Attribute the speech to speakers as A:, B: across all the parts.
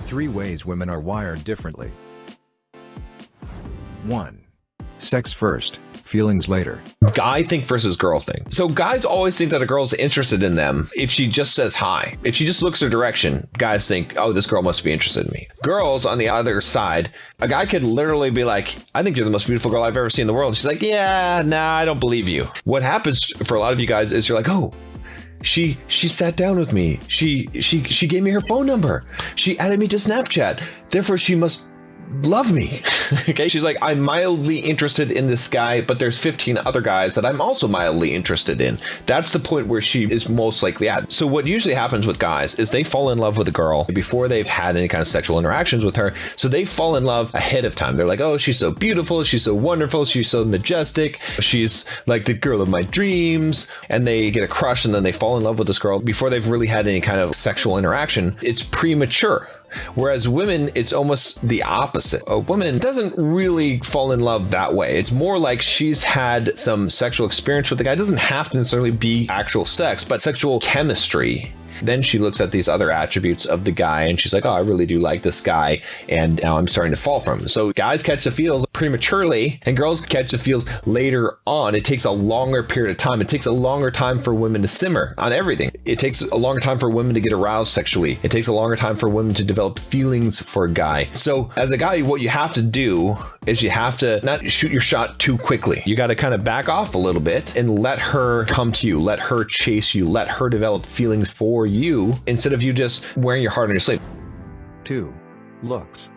A: 3 ways women are wired differently. 1. Sex first, feelings later.
B: Guy think versus girl thing. So guys always think that a girl's interested in them if she just says hi. If she just looks her direction, guys think, oh, this girl must be interested in me. Girls, on the other side, a guy could literally be like, I think you're the most beautiful girl I've ever seen in the world. She's like, yeah, nah, I don't believe you. What happens for a lot of you guys is you're like, oh, she sat down with me. She gave me her phone number. She added me to Snapchat. Therefore, she must love me. Okay, she's like, I'm mildly interested in this guy, but there's 15 other guys that I'm also mildly interested in. That's the point where she is most likely at. So what usually happens with guys is they fall in love with a girl before they've had any kind of sexual interactions with her. So they fall in love ahead of time. They're like, oh, she's so beautiful, she's so wonderful, she's so majestic, she's like the girl of my dreams. And they get a crush and then they fall in love with this girl before they've really had any kind of sexual interaction. It's premature. Whereas women, it's almost the opposite. A woman doesn't really fall in love that way. It's more like she's had some sexual experience with the guy. It doesn't have to necessarily be actual sex, but sexual chemistry. Then she looks at these other attributes of the guy and she's like, oh, I really do like this guy. And now I'm starting to fall for him. So guys catch the feels prematurely and girls catch the feels later on. It takes a longer period of time. It takes a longer time for women to simmer on everything. It takes a longer time for women to get aroused sexually. It takes a longer time for women to develop feelings for a guy. So as a guy, what you have to do is you have to not shoot your shot too quickly. You got to kind of back off a little bit and let her come to you. Let her chase you. Let her develop feelings for you instead of you just wearing your heart on your sleeve.
A: 2. Looks.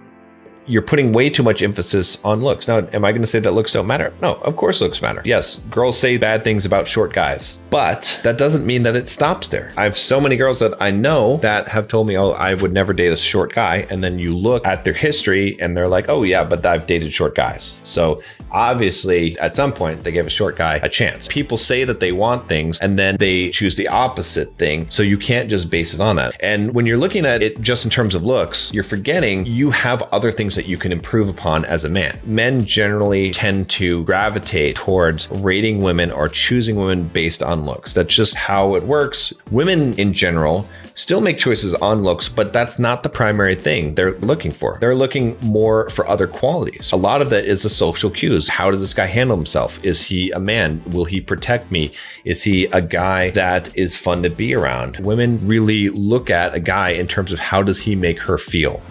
B: You're putting way too much emphasis on looks. Now, am I going to say that looks don't matter? No, of course looks matter. Yes, girls say bad things about short guys, but that doesn't mean that it stops there. I have so many girls that I know that have told me, oh, I would never date a short guy. And then you look at their history and they're like, oh yeah, but I've dated short guys. So obviously at some point they gave a short guy a chance. People say that they want things and then they choose the opposite thing. So you can't just base it on that. And when you're looking at it just in terms of looks, you're forgetting you have other things that you can improve upon as a man. Men generally tend to gravitate towards rating women or choosing women based on looks. That's just how it works. Women in general still make choices on looks, but that's not the primary thing they're looking for. They're looking more for other qualities. A lot of that is the social cues. How does this guy handle himself? Is he a man? Will he protect me? Is he a guy that is fun to be around? Women really look at a guy in terms of how does he make her feel.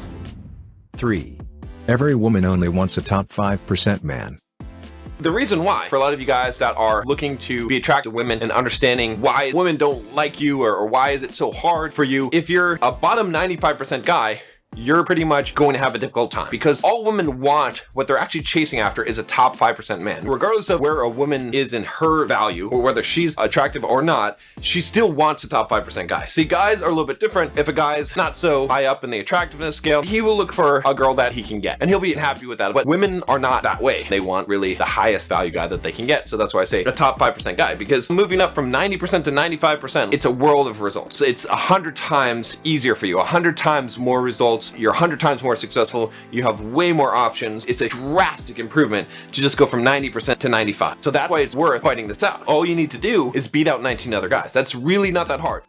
A: 3. Every woman only wants a top 5% man.
C: The reason why, for a lot of you guys that are looking to be attracted to women and understanding why women don't like you or why is it so hard for you, if you're a bottom 95% guy, you're pretty much going to have a difficult time because all women want, what they're actually chasing after is a top 5% man. Regardless of where a woman is in her value or whether she's attractive or not, she still wants a top 5% guy. See, guys are a little bit different. If a guy's not so high up in the attractiveness scale, he will look for a girl that he can get and he'll be happy with that. But women are not that way. They want really the highest value guy that they can get. So that's why I say a top 5% guy, because moving up from 90% to 95%, it's a world of results. It's 100 times easier for you, 100 times more results. You're 100 times more successful. You have way more options. It's a drastic improvement to just go from 90% to 95. So that's why it's worth fighting this out. All you need to do is beat out 19 other guys. That's really not that hard.